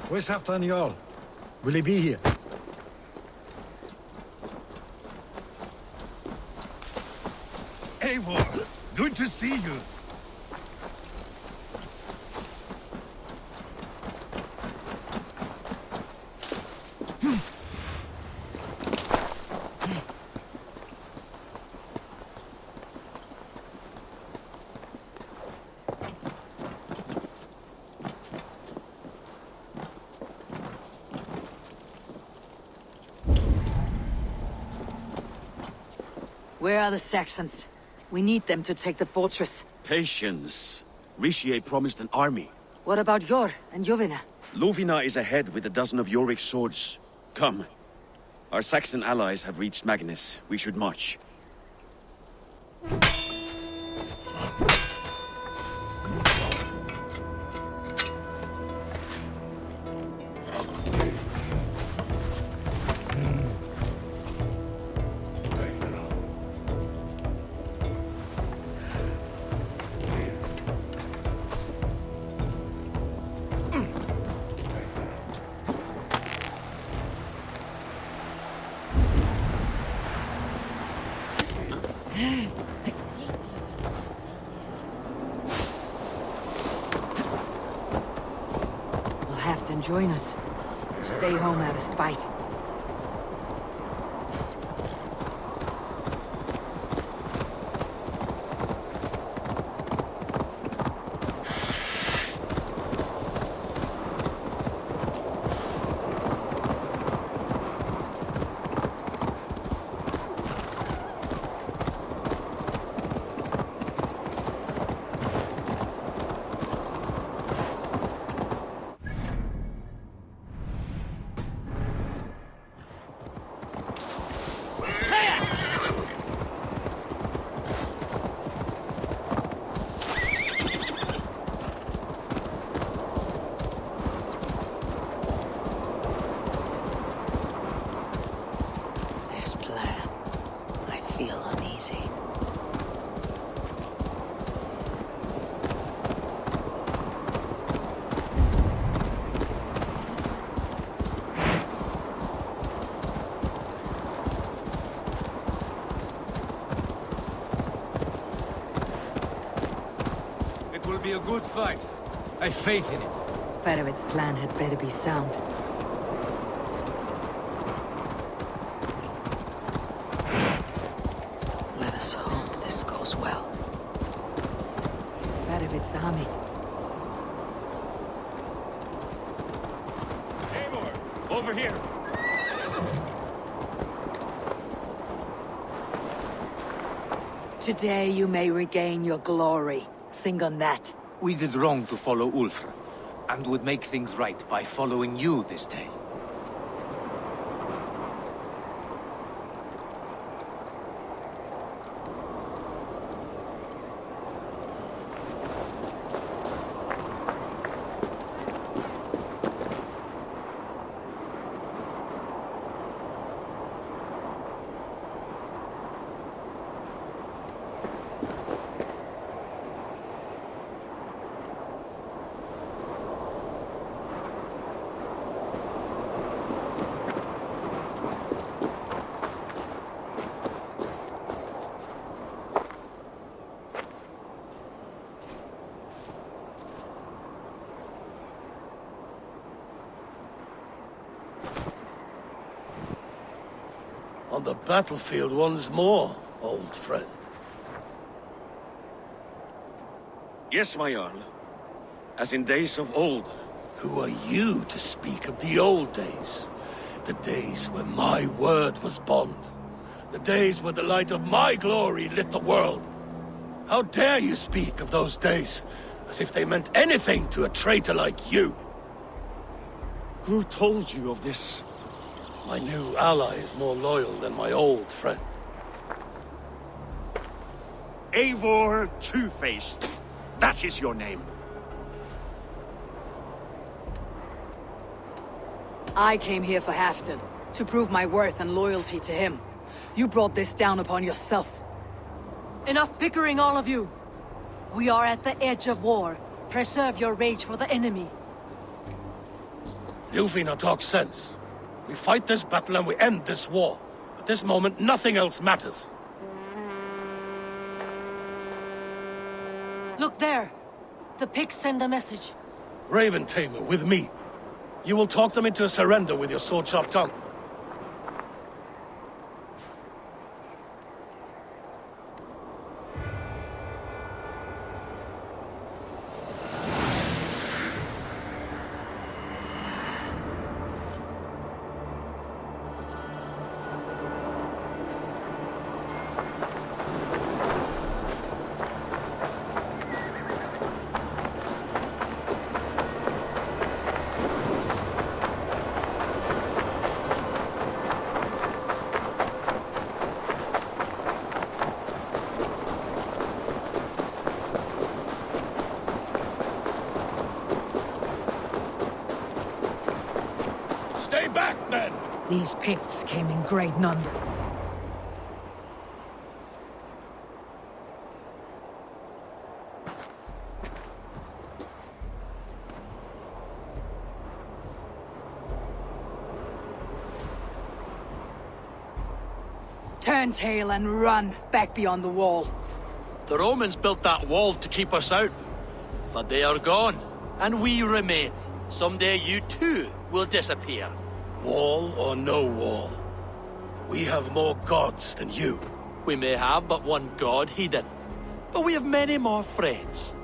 Where's Halfdan Jarl? Will he be here? Eivor, good to see you. Where are the Saxons? We need them to take the fortress. Patience. Richier promised an army. What about Jor and Jovina? Lovina is ahead with a dozen of Yorik's swords. Come. Our Saxon allies have reached Magnus. We should march. Will Halfdan join us? Stay home out of spite. This plan. I feel uneasy. It will be a good fight. I have faith in it. Faravid's plan had better be sound. Let us hope this goes well. Faravid's army. Eivor, over here. Today you may regain your glory. Think on that. We did wrong to follow Ulfr, and would make things right by following you this day. On the battlefield once more, old friend. Yes, my Jarl. As in days of old. Who are you to speak of the old days? The days when my word was bond. The days when the light of my glory lit the world. How dare you speak of those days, as if they meant anything to a traitor like you? Who told you of this? My new ally is more loyal than my old friend. Eivor Two-Faced. That is your name. I came here for Halfton, to prove my worth and loyalty to him. You brought this down upon yourself. Enough bickering, all of you! We are at the edge of war. Preserve your rage for the enemy. Lufina talks sense. We fight this battle and we end this war. At this moment, nothing else matters. Look there! The pigs send a message. Raven Tamer, with me. You will talk them into a surrender with your sword-sharp tongue. Stay back, men! These Picts came in great number. Turn tail and run back beyond the wall. The Romans built that wall to keep us out. But they are gone, and we remain. Someday you too will disappear. Wall or no wall, we have more gods than you. We may have but one god, he did. But we have many more friends.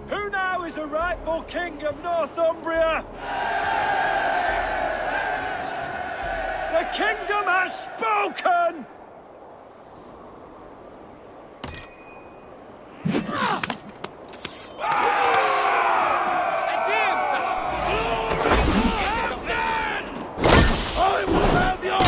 Who now is the rightful king of Northumbria? The kingdom has spoken! I will have your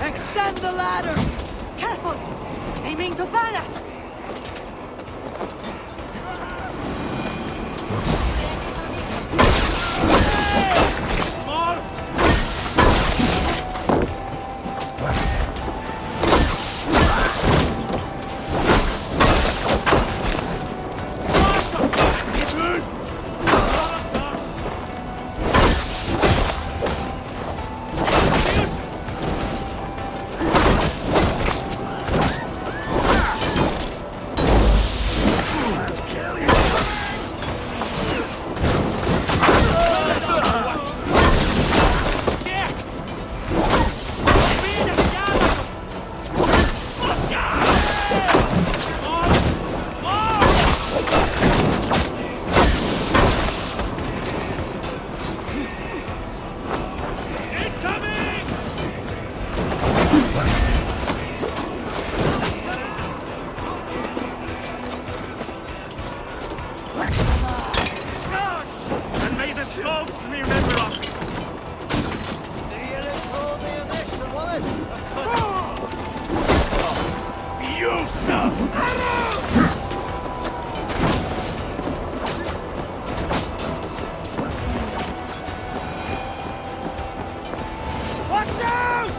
Extend the ladders! Careful! They mean to ban us! And may the smokes remember us! You, sir! Watch out!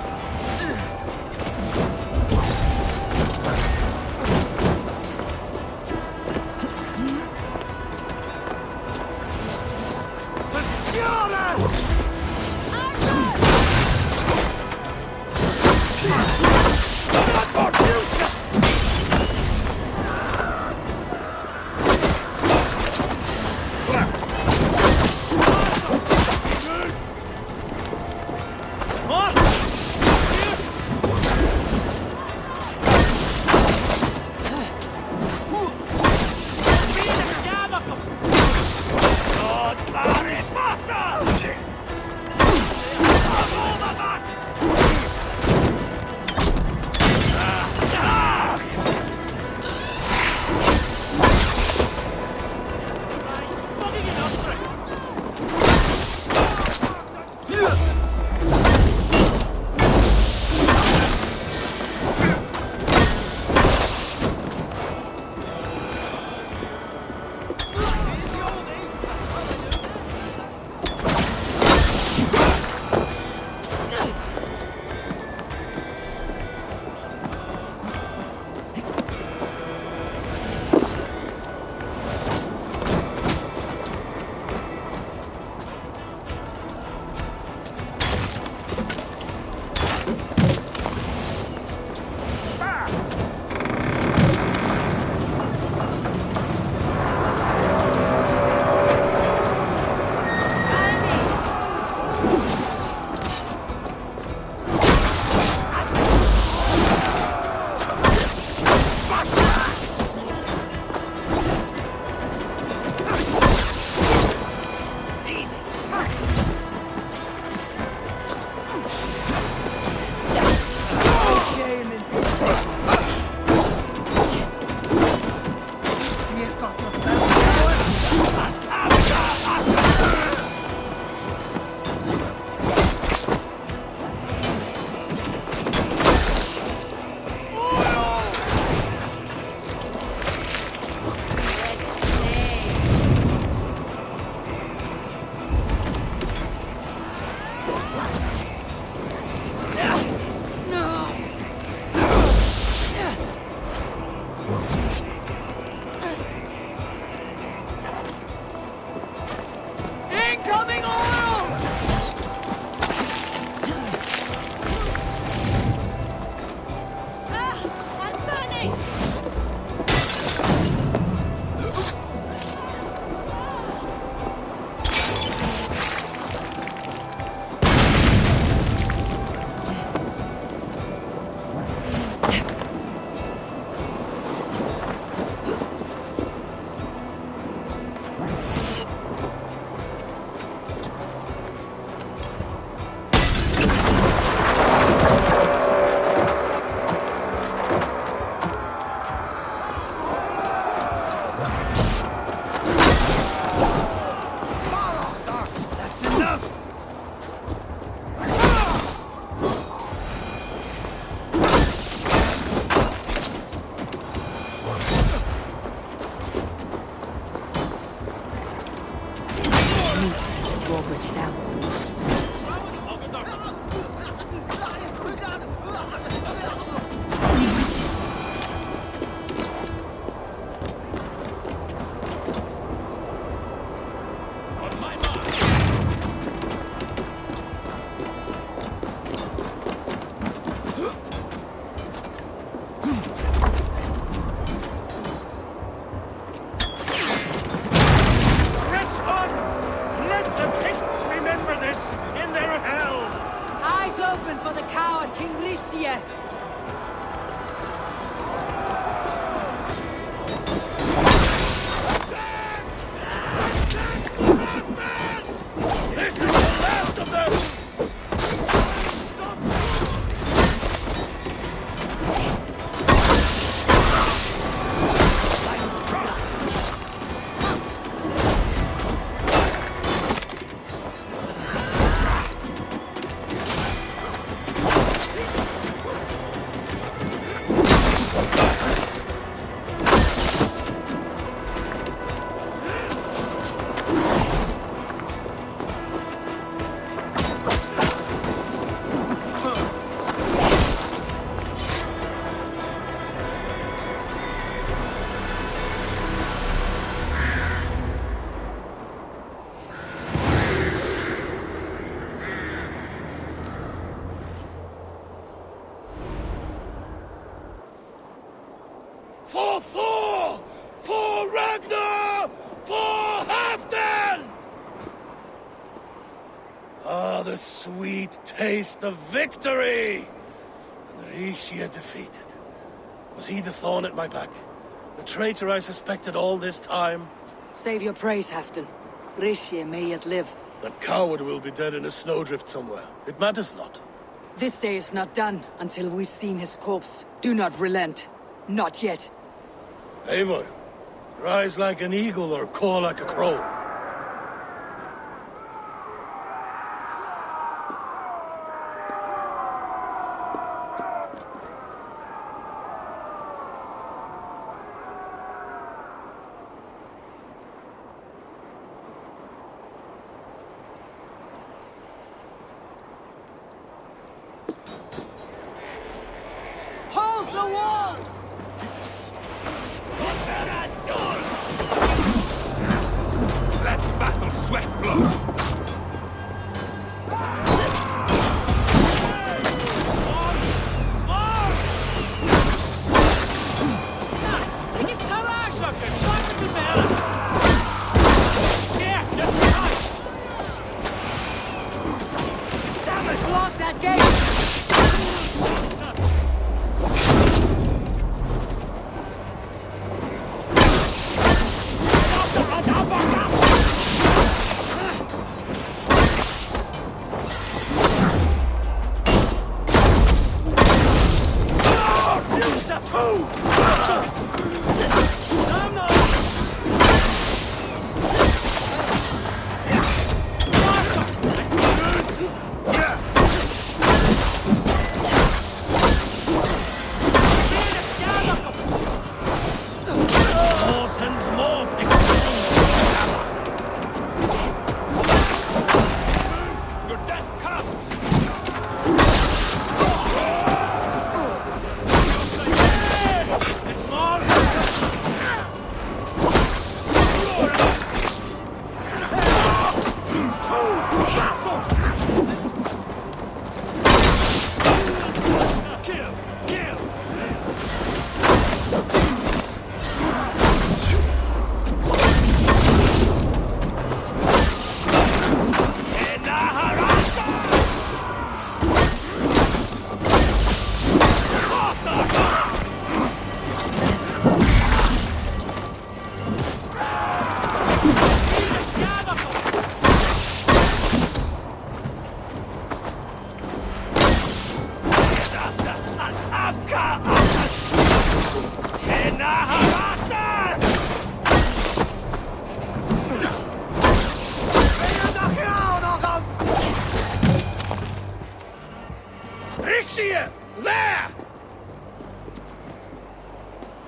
Incoming oil! I'm burning! Drawbridge down. Press on! Let the Picts remember this in their hell! Eyes open for the coward King Ricia! This is the last of them! For Thor! For Ragnar! For Halfdan! Ah, the sweet taste of victory! And Ricia defeated. Was he the thorn at my back? The traitor I suspected all this time? Save your praise, Halfdan. Ricia may yet live. That coward will be dead in a snowdrift somewhere. It matters not. This day is not done until we've seen his corpse. Do not relent. Not yet. Eivor, rise like an eagle or caw like a crow. Hold the wall!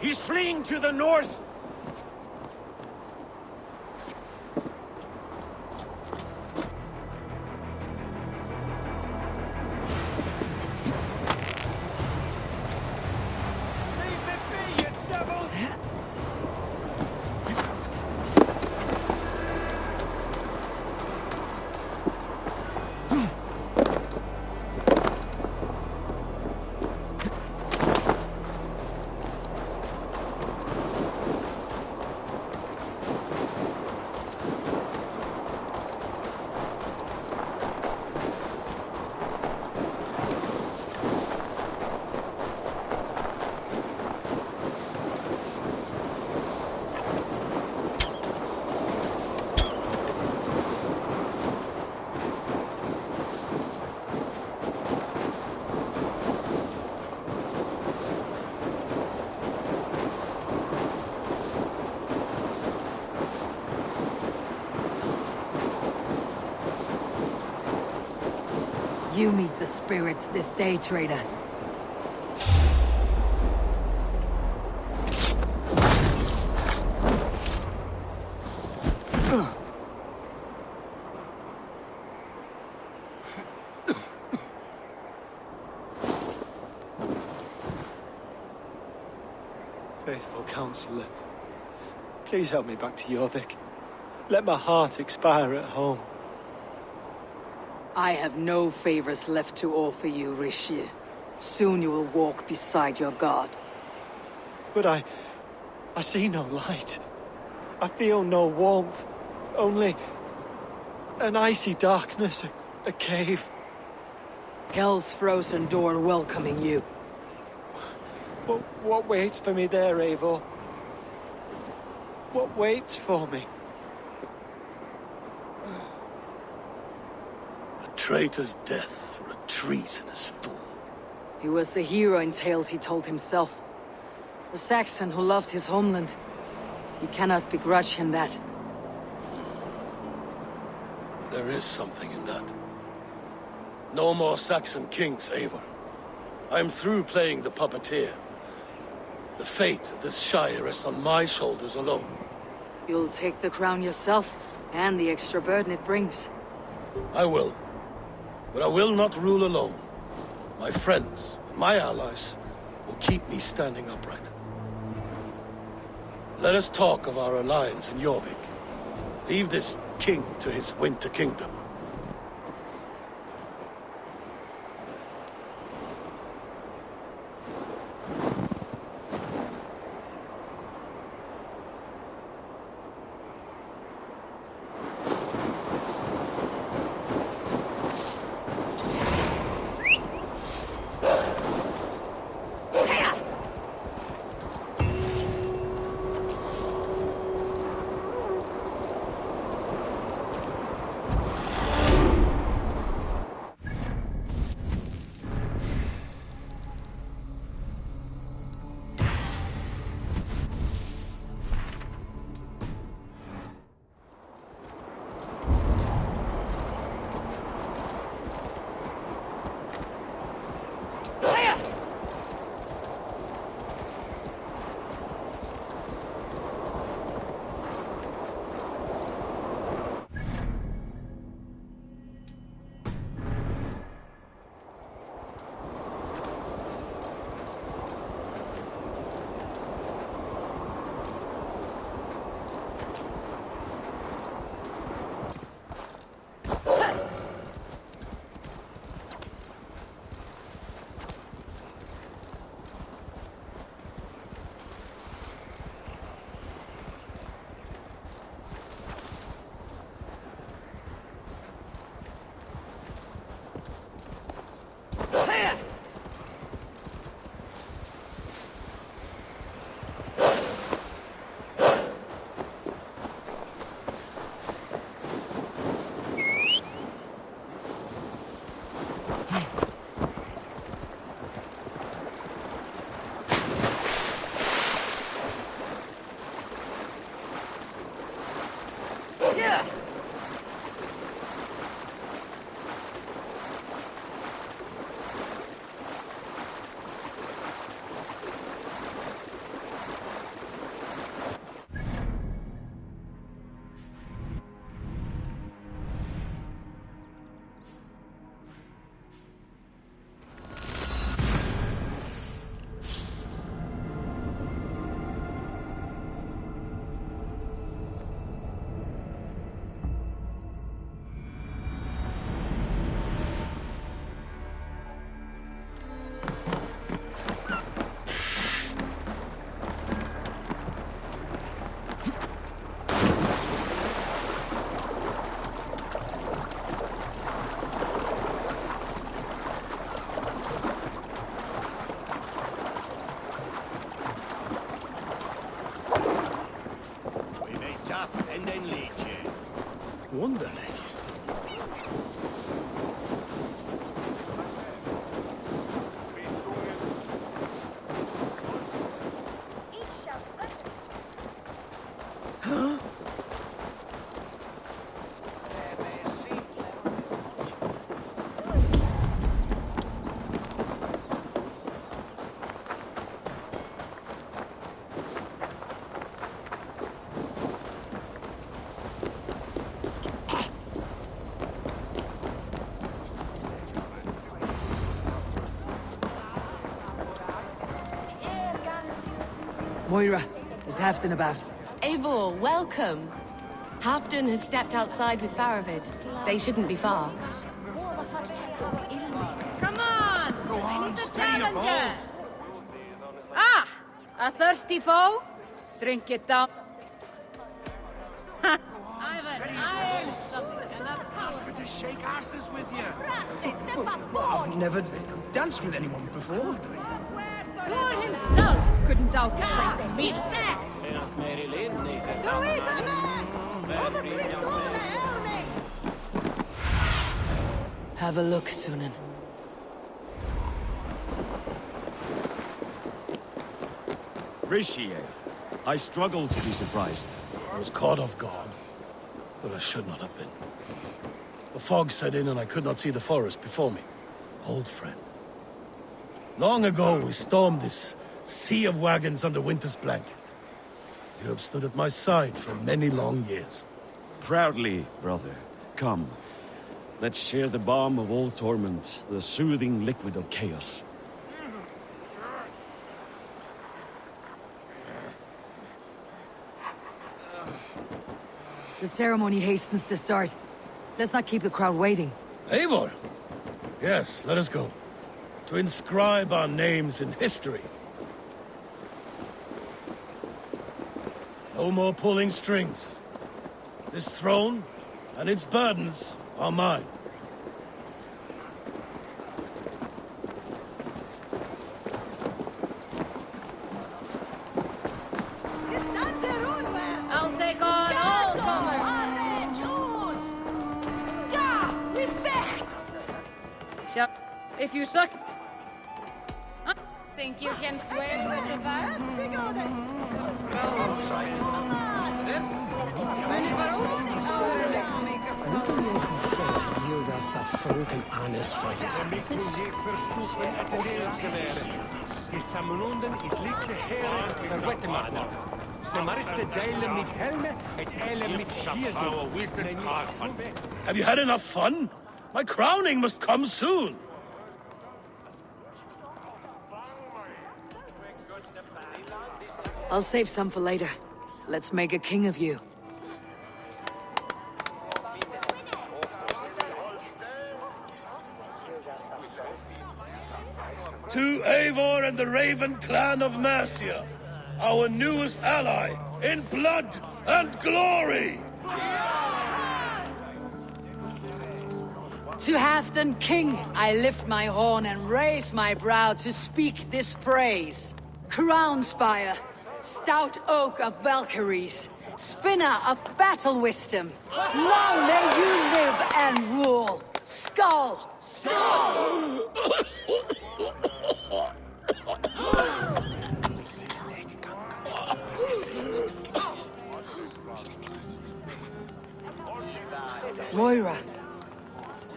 He's fleeing to the north! Leave me be, you devil! You meet the spirits this day, traitor. Faithful counselor, please help me back to Jorvik. Let my heart expire at home. I have no favors left to offer you, Rishi. Soon you will walk beside your god. But I see no light. I feel no warmth. Only an icy darkness, a cave. Hell's frozen door welcoming you. What waits for me there, Eivor? What waits for me? A traitor's death for a treasonous fool. He was the hero in tales he told himself. A Saxon who loved his homeland. You cannot begrudge him that. There is something in that. No more Saxon kings, Eivor. I'm through playing the puppeteer. The fate of this Shire rests on my shoulders alone. You'll take the crown yourself, and the extra burden it brings. I will. But I will not rule alone. My friends and my allies will keep me standing upright. Let us talk of our alliance in Jorvik. Leave this king to his winter kingdom. Wonderligt. Moira, is Halfdan about? Eivor, welcome. Halfdan has stepped outside with Faravid. They shouldn't be far. Come on! I need the challenger! Ah! A thirsty foe? Drink it down. I've something enough. Ask her to shake asses with you. I've never danced with anyone before. Thor himself couldn't doubt the meat. Have a look, Sunan. Rishi, I struggle to be surprised. I was caught off guard, but I should not have been. The fog set in and I could not see the forest before me. Old friend. Long ago, we stormed this sea of wagons under winter's blanket. You have stood at my side for many long years. Proudly, brother. Come. Let's share the balm of old torment, the soothing liquid of chaos. The ceremony hastens to start. Let's not keep the crowd waiting. Eivor! Yes, let us go. To inscribe our names in history. No more pulling strings. This throne and its burdens are mine. I'll take on all comers. Shut. If you suck. Huh? Think you can swim with the best? Have you had enough fun? My crowning must come soon. I'll save some for later. Let's make a king of you. To Eivor and the Raven clan of Mercia, our newest ally in blood and glory! To Halfdan King, I lift my horn and raise my brow to speak this praise. Crown spire, stout oak of Valkyries, spinner of battle wisdom. Long may you live and rule. Skull! Skull! Moira,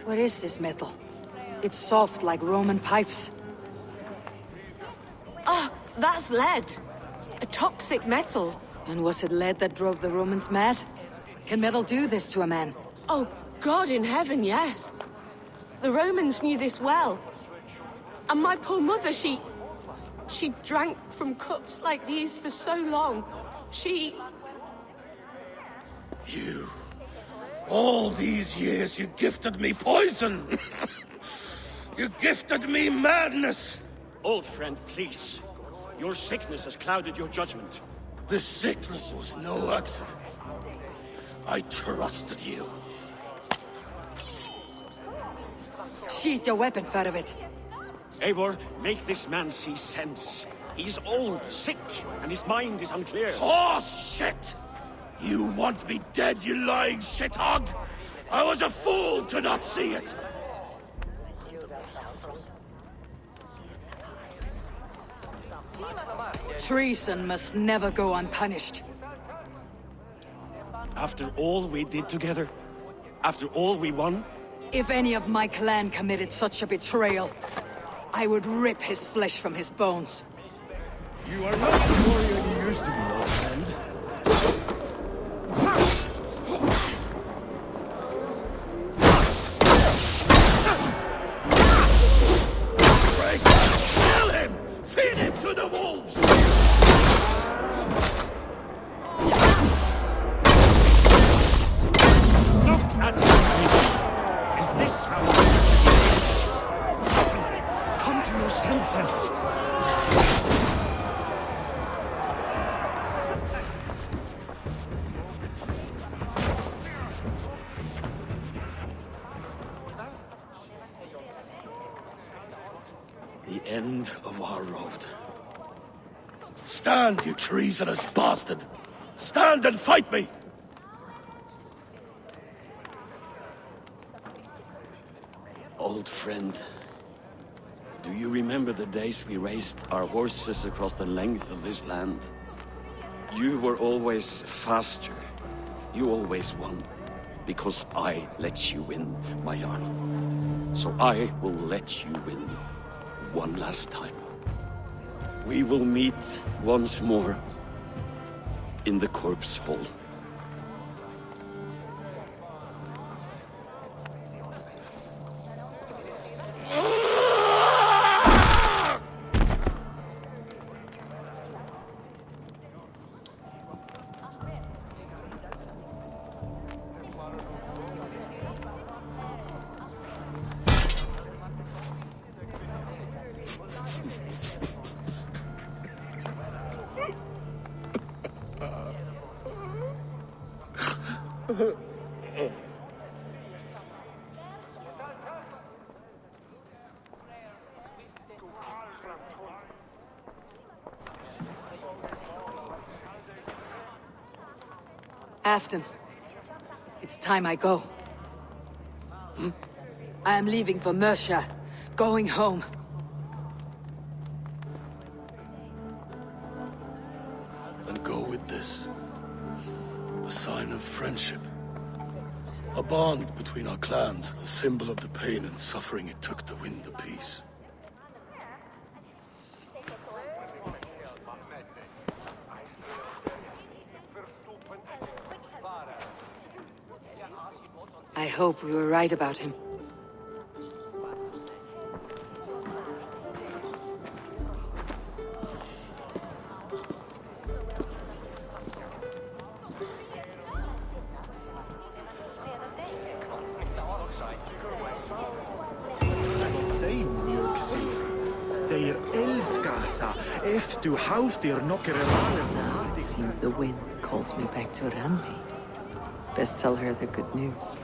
what is this metal? It's soft like Roman pipes. Ah, that's lead. A toxic metal. And was it lead that drove the Romans mad? Can metal do this to a man? Oh, God in heaven, yes. The Romans knew this well. And my poor mother, she drank from cups like these for so long. You... All these years you gifted me poison! You gifted me madness! Old friend, please. Your sickness has clouded your judgment. This sickness was no accident. I trusted you. Sheath your weapon, Faravid. Eivor, make this man see sense. He's old, sick, and his mind is unclear. Oh, shit! You want me dead, you lying shithog? I was a fool to not see it! Treason must never go unpunished. After all we did together? After all we won? If any of my clan committed such a betrayal, I would rip his flesh from his bones. You are not the warrior you used to be, old friend. Kill him! Feed him to the wolves! Look at him! Is this how you come to your senses? The end of our road. Stand, you treasonous bastard! Stand and fight me! Old friend, do you remember the days we raced our horses across the length of this land? You were always faster. You always won. Because I let you win, my Jarl. So I will let you win. One last time. We will meet once more in the corpse hall. Afton, it's time I go. I am leaving for Mercia, going home. Then go with this. A sign of friendship. A bond between our clans, a symbol of the pain and suffering it took to win the peace. I hope we were right about him. It seems the wind calls me back to Randvi. Best tell her the good news.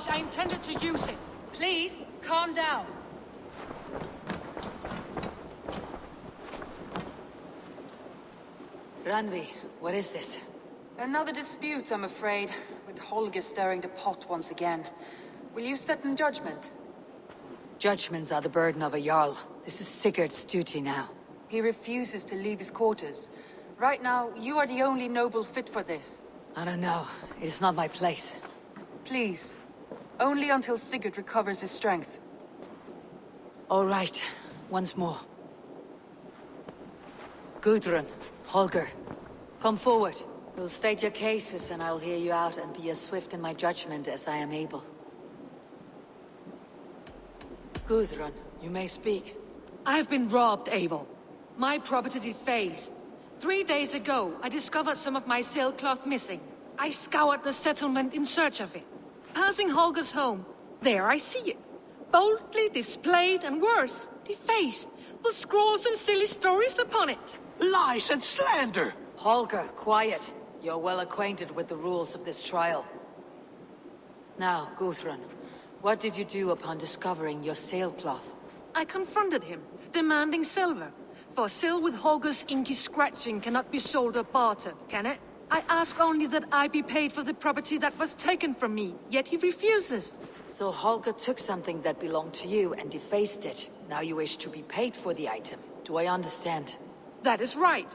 I intended to use it. Please, calm down. Randvi, what is this? Another dispute, I'm afraid, with Holger stirring the pot once again. Will you set in judgment? Judgments are the burden of a Jarl. This is Sigurd's duty now. He refuses to leave his quarters. Right now, you are the only noble fit for this. I don't know. It is not my place. Please, Only until Sigurd recovers his strength. All right, once more. Gudrun, Holger, come forward. You'll state your cases and I'll hear you out and be as swift in my judgment as I am able. Gudrun, you may speak. I have been robbed, Eivor. My property defaced. 3 days ago, I discovered some of my sailcloth missing. I scoured the settlement in search of it. Passing Holger's home, there I see it. Boldly displayed and worse, defaced, with scrawls and silly stories upon it. Lies and slander! Holger, quiet. You're well acquainted with the rules of this trial. Now, Gudrun, what did you do upon discovering your sailcloth? I confronted him, demanding silver. For sil with Holger's inky scratching cannot be sold or bartered, can it? I ask only that I be paid for the property that was taken from me, yet he refuses. So Holger took something that belonged to you and defaced it. Now you wish to be paid for the item. Do I understand? That is right.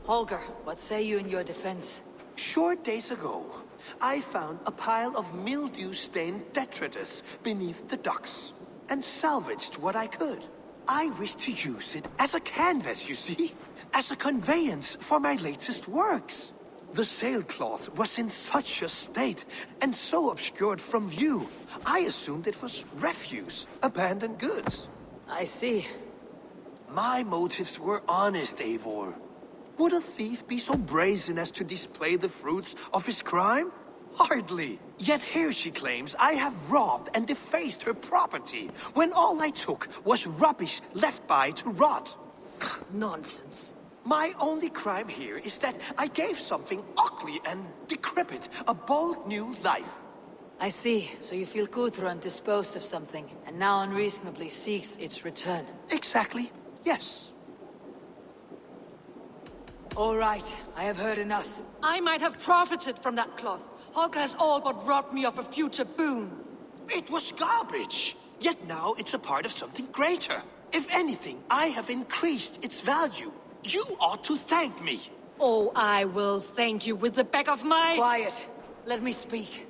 Holger, what say you in your defense? Short days ago, I found a pile of mildew-stained detritus beneath the docks, and salvaged what I could. I wish to use it as a canvas, you see? As a conveyance for my latest works. The sailcloth was in such a state, and so obscured from view, I assumed it was refuse, abandoned goods. I see. My motives were honest, Eivor. Would a thief be so brazen as to display the fruits of his crime? Hardly. Yet here she claims I have robbed and defaced her property, when all I took was rubbish left by to rot. Nonsense. My only crime here is that I gave something ugly and decrepit a bold new life. I see. So you feel Gudrun disposed of something, and now unreasonably seeks its return. Exactly. Yes. All right, I have heard enough. I might have profited from that cloth. Holger has all but robbed me of a future boon. It was garbage. Yet now it's a part of something greater. If anything, I have increased its value. You ought to thank me. Oh, I will thank you with the back of my... Quiet. Let me speak.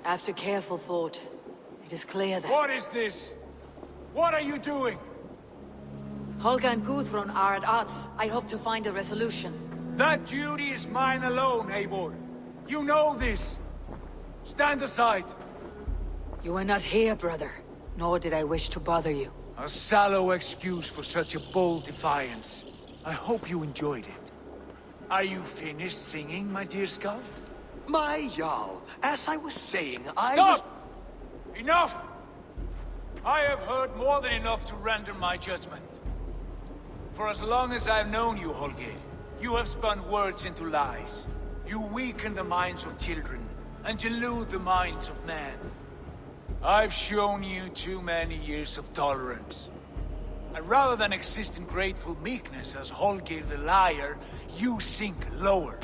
After careful thought, it is clear that... What is this? What are you doing? Holger and Gudrun are at odds. I hope to find a resolution. That duty is mine alone, Eivor. You know this. Stand aside. You were not here, brother. Nor did I wish to bother you. A sallow excuse for such a bold defiance. I hope you enjoyed it. Are you finished singing, my dear Skull? My Jarl, as I was saying, Stop! Enough! I have heard more than enough to render my judgment. For as long as I've known you, Holger, you have spun words into lies. You weaken the minds of children, and delude the minds of men. I've shown you too many years of tolerance. And rather than exist in grateful meekness as Holger the liar, you sink lower.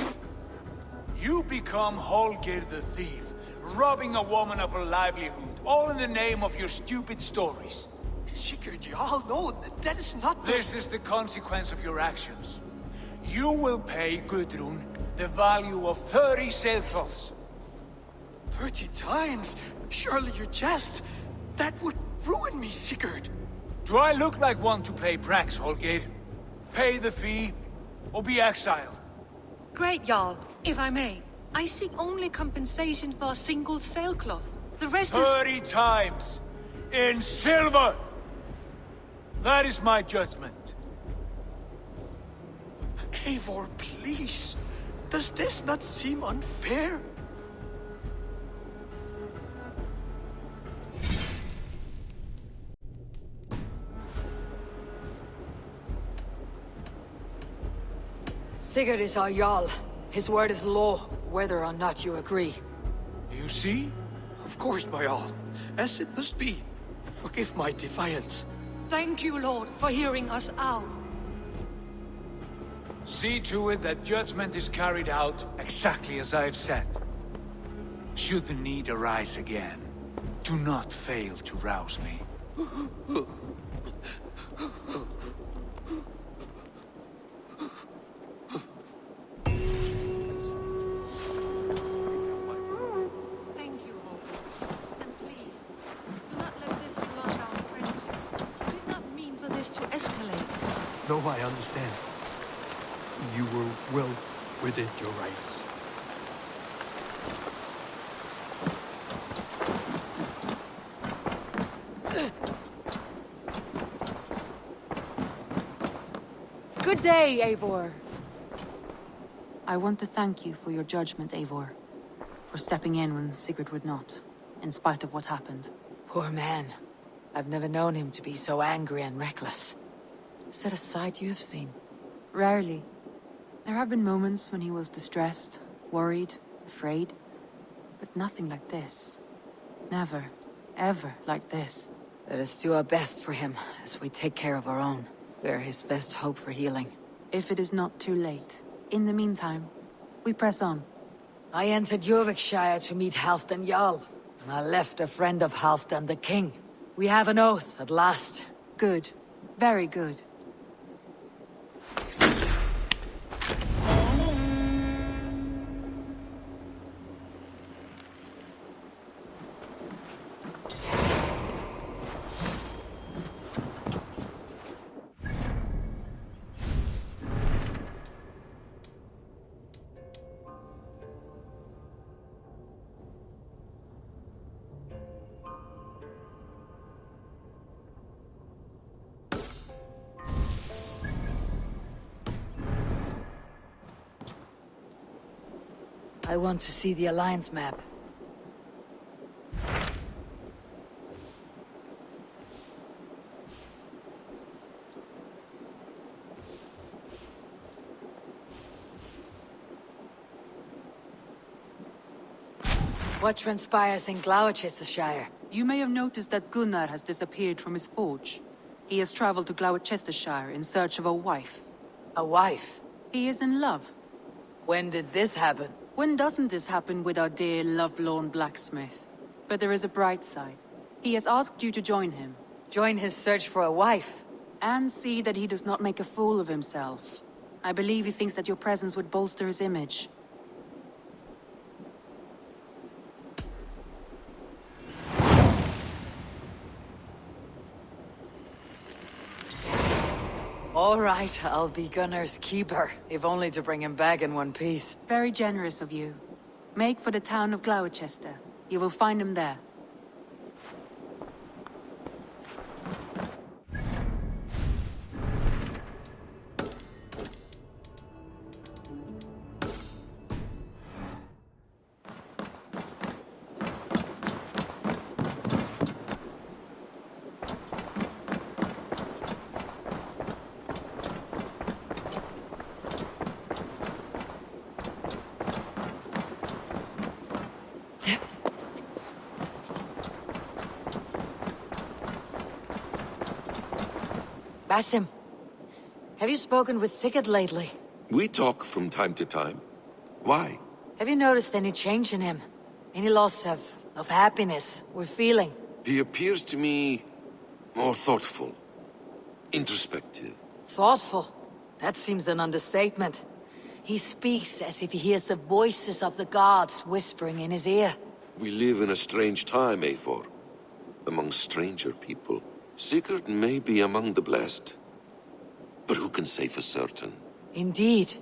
You become Holger the thief, robbing a woman of her livelihood, all in the name of your stupid stories. Sigurd, Jarl, no, that is not the... This is the consequence of your actions. You will pay Gudrun the value of 30 sailcloths. 30 times? Surely you jest. That would ruin me, Sigurd. Do I look like one to pay pranks, Holger? Pay the fee, or be exiled? Great, Jarl. If I may, I seek only compensation for a single sailcloth. The rest 30 times! In silver! That is my judgment. Eivor, please. Does this not seem unfair? Sigurd is our Jarl. His word is law, whether or not you agree. You see? Of course, my Jarl. As it must be. Forgive my defiance. Thank you, Lord, for hearing us out. See to it that judgment is carried out exactly as I have said. Should the need arise again, do not fail to rouse me. Thank you, Holger. And please, do not let this prolong our friendship. I did not mean for this to escalate. No, I understand. You were well within your rights. Good day, Eivor. I want to thank you for your judgment, Eivor. For stepping in when Sigurd would not, in spite of what happened. Poor man. I've never known him to be so angry and reckless. Is that a side you have seen? Rarely. There have been moments when he was distressed, worried, afraid. But nothing like this. Never, ever like this. Let us do our best for him, as we take care of our own. We're his best hope for healing. If it is not too late. In the meantime, we press on. I entered Jorvikshire to meet Halfdan Jarl, and I left a friend of Halfdan the king. We have an oath, at last. Good. Very good. I want to see the Alliance map. What transpires in Gloucestershire? You may have noticed that Gunnar has disappeared from his forge. He has traveled to Gloucestershire in search of a wife. A wife? He is in love. When did this happen? When doesn't this happen with our dear, lovelorn blacksmith? But there is a bright side. He has asked you to join him. Join his search for a wife? And see that he does not make a fool of himself. I believe he thinks that your presence would bolster his image. All right, I'll be Gunnar's keeper, if only to bring him back in one piece. Very generous of you. Make for the town of Gloucester. You will find him there. Basim, have you spoken with Sigurd lately? We talk from time to time. Why? Have you noticed any change in him? Any loss of happiness or feeling? He appears to me more thoughtful, introspective. Thoughtful? That seems an understatement. He speaks as if he hears the voices of the gods whispering in his ear. We live in a strange time, Eivor. Among stranger people. Sigurd may be among the blessed. But who can say for certain? Indeed.